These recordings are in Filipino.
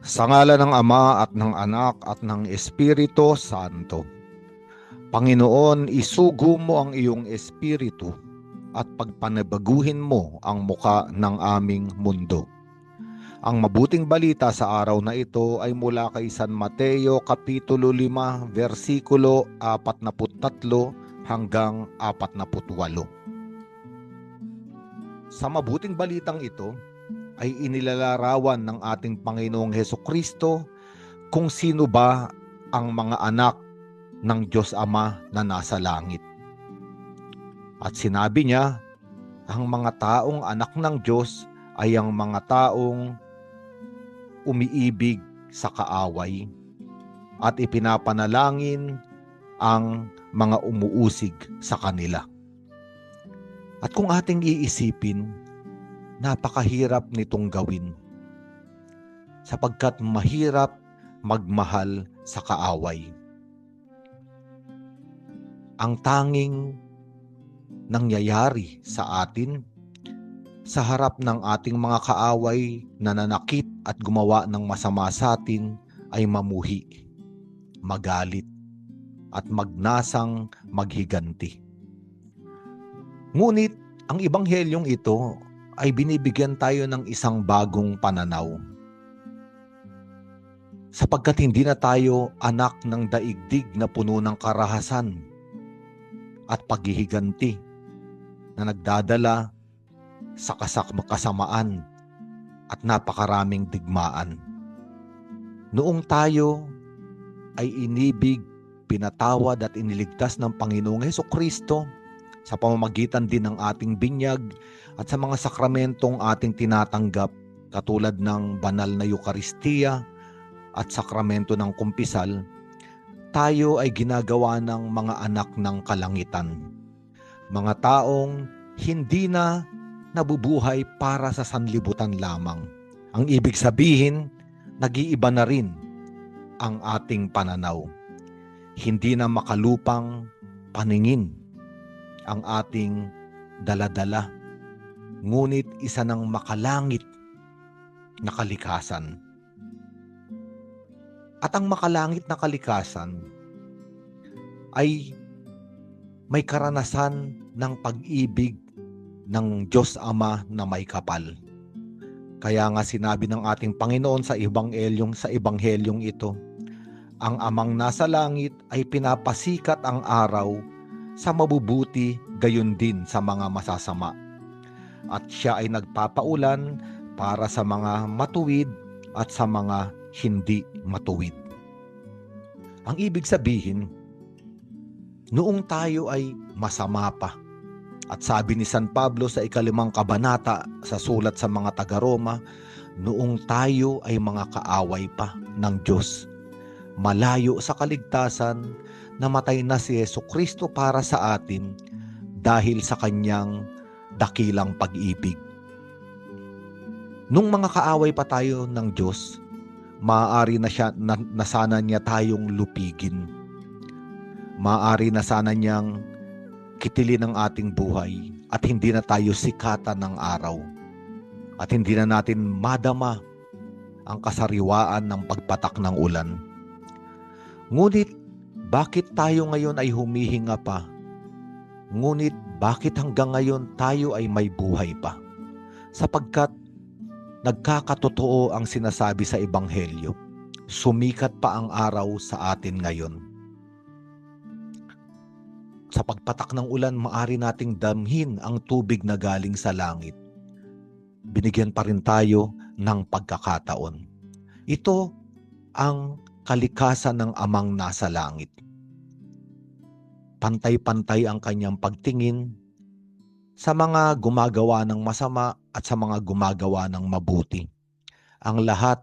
Sa ngalan ng Ama at ng Anak at ng Espiritu Santo. Panginoon, isugo mo ang iyong espiritu at pagpanabaguhin mo ang muka ng aming mundo. Ang mabuting balita sa araw na ito ay mula kay San Mateo Kapitulo 5, versikulo 43 hanggang 48. Sa mabuting balitang ito ay inilalarawan ng ating Panginoong Hesukristo kung sino ba ang mga anak ng Diyos Ama na nasa langit. At sinabi niya, ang mga taong anak ng Diyos ay ang mga taong umiibig sa kaaway at ipinapanalangin ang mga umuusig sa kanila. At kung ating iisipin, napakahirap nitong gawin sapagkat mahirap magmahal sa kaaway. Ang tanging nangyayari sa atin sa harap ng ating mga kaaway na nanakit at gumawa ng masama sa atin ay mamuhi, magalit, at magnasang maghiganti. Ngunit ang ebanghelyong ito ay binibigyan tayo ng isang bagong pananaw. Sapagkat hindi na tayo anak ng daigdig na puno ng karahasan at paghihiganti na nagdadala sa kasamaan at napakaraming digmaan. Noong tayo ay inibig, pinatawad at iniligtas ng Panginoong Hesukristo sa pamamagitan din ng ating binyag at sa mga sakramentong ating tinatanggap katulad ng banal na Eucharistia at sakramento ng kumpisal, tayo ay ginagawa ng mga anak ng kalangitan. Mga taong hindi na nabubuhay para sa sanlibutan lamang. Ang ibig sabihin, nag-iiba na rin ang ating pananaw. Hindi na makalupang paningin ang ating daladala, ngunit isa ng makalangit na kalikasan. At ang makalangit na kalikasan ay may karanasan ng pag-ibig ng Diyos Ama na may kapal. Kaya nga sinabi ng ating Panginoon sa ebanghelyong ito, ang Amang nasa langit ay pinapasikat ang araw sa mabubuti gayon din sa mga masasama. At siya ay nagpapaulan para sa mga matuwid at sa mga hindi matuwid. Ang ibig sabihin, noong tayo ay masama pa, at sabi ni San Pablo sa 5 kabanata sa sulat sa mga taga-Roma, noong tayo ay mga kaaway pa ng Diyos, malayo sa kaligtasan, namatay na si Hesukristo para sa atin dahil sa kanyang dakilang pag-ibig. Nung mga kaaway pa tayo ng Diyos, maaari na sana niya tayong lupigin. Maaari na sana niyang kitilin ang ating buhay at hindi na tayo sikatan ng araw. At hindi na natin madama ang kasariwaan ng pagpatak ng ulan. Ngunit bakit tayo ngayon ay humihinga pa? Ngunit bakit hanggang ngayon tayo ay may buhay pa? Sapagkat nagkakatotoo ang sinasabi sa Ebanghelyo. Sumikat pa ang araw sa atin ngayon. Sa pagpatak ng ulan, maaari nating damhin ang tubig na galing sa langit. Binigyan pa rin tayo ng pagkakataon. Ito ang kalikasan ng Amang nasa langit. Pantay-pantay ang kanyang pagtingin sa mga gumagawa ng masama at sa mga gumagawa ng mabuti. Ang lahat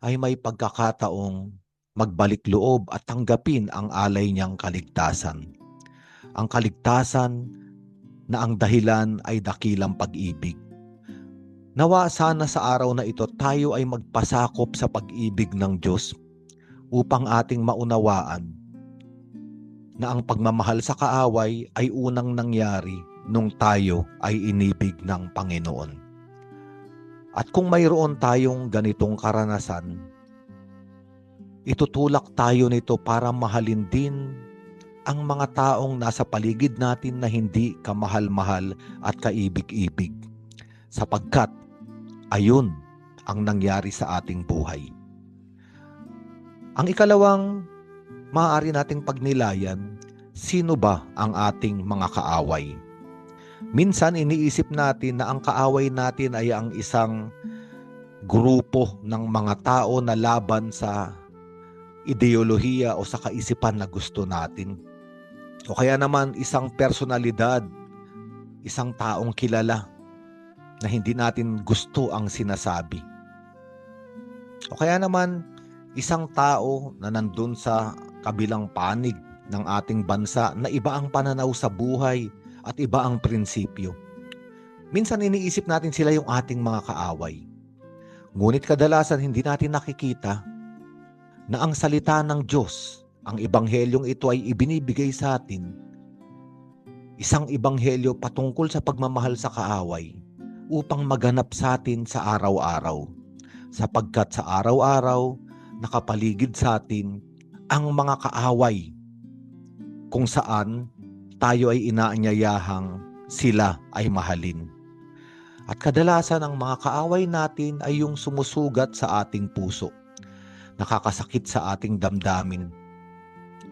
ay may pagkakataong magbalik loob at tanggapin ang alay niyang kaligtasan. Ang kaligtasan na ang dahilan ay dakilang pag-ibig. Nawa sana sa araw na ito tayo ay magpasakop sa pag-ibig ng Diyos upang ating maunawaan na ang pagmamahal sa kaaway ay unang nangyari nung tayo ay inibig ng Panginoon. At kung mayroon tayong ganitong karanasan, Itutulak tayo nito para mahalin din ang mga taong nasa paligid natin na hindi kamahal-mahal at kaibig-ibig. Sapagkat ayun ang nangyari sa ating buhay. Ang ikalawang maaari nating pagnilayan, sino ba ang ating mga kaaway? Minsan iniisip natin na ang kaaway natin ay ang isang grupo ng mga tao na laban sa ideolohiya o sa kaisipan na gusto natin. O kaya naman isang personalidad, isang taong kilala na hindi natin gusto ang sinasabi. O kaya naman isang tao na nandun sa kabilang panig ng ating bansa na iba ang pananaw sa buhay at iba ang prinsipyo. Minsan iniisip natin sila yung ating mga kaaway. Ngunit kadalasan hindi natin nakikita na ang salita ng Diyos, ang ebanghelyong ito ay ibinibigay sa atin, isang ebanghelyo patungkol sa pagmamahal sa kaaway upang maganap sa atin sa araw-araw. Sapagkat sa araw-araw, nakapaligid sa atin ang mga kaaway kung saan tayo ay inaanyayahang sila ay mahalin. At kadalasan ang mga kaaway natin ay yung sumusugat sa ating puso, nakakasakit sa ating damdamin,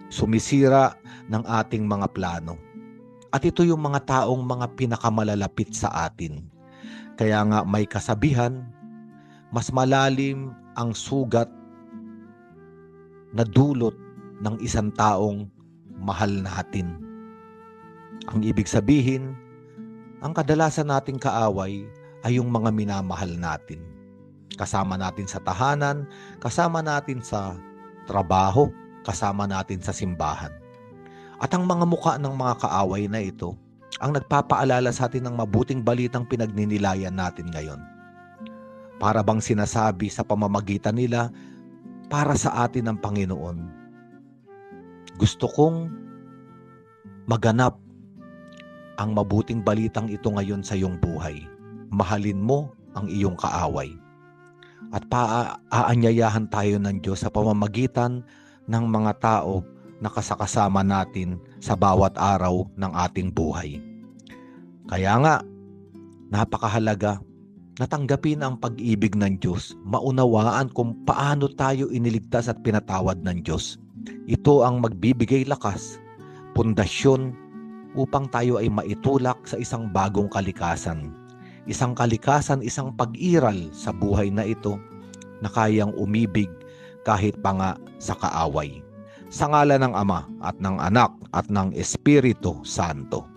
sumisira ng ating mga plano. At ito yung mga taong mga pinakamalalapit sa atin. Kaya nga may kasabihan, mas malalim ang sugat na dulot ng isang taong mahal natin. Ang ibig sabihin, ang kadalasan nating kaaway ay yung mga minamahal natin. Kasama natin sa tahanan, kasama natin sa trabaho, kasama natin sa simbahan. At ang mga muka ng mga kaaway na ito, ang nagpapaalala sa atin ng mabuting balitang pinagninilayan natin ngayon. Para bang sinasabi sa pamamagitan nila, para sa atin ang Panginoon. Gusto kong maganap ang mabuting balitang ito ngayon sa iyong buhay. Mahalin mo ang iyong kaaway. At aanyayahan tayo ng Diyos sa pamamagitan ng mga tao na kasakasama natin sa bawat araw ng ating buhay. Kaya nga, napakahalaga na tanggapin ang pag-ibig ng Diyos, maunawaan kung paano tayo iniligtas at pinatawad ng Diyos. Ito ang magbibigay lakas, pundasyon upang tayo ay maitulak sa isang bagong kalikasan. Isang kalikasan, isang pag-iral sa buhay na ito na kayang umibig kahit pa nga sa kaaway. Sa ngalan ng Ama at ng Anak at ng Espiritu Santo.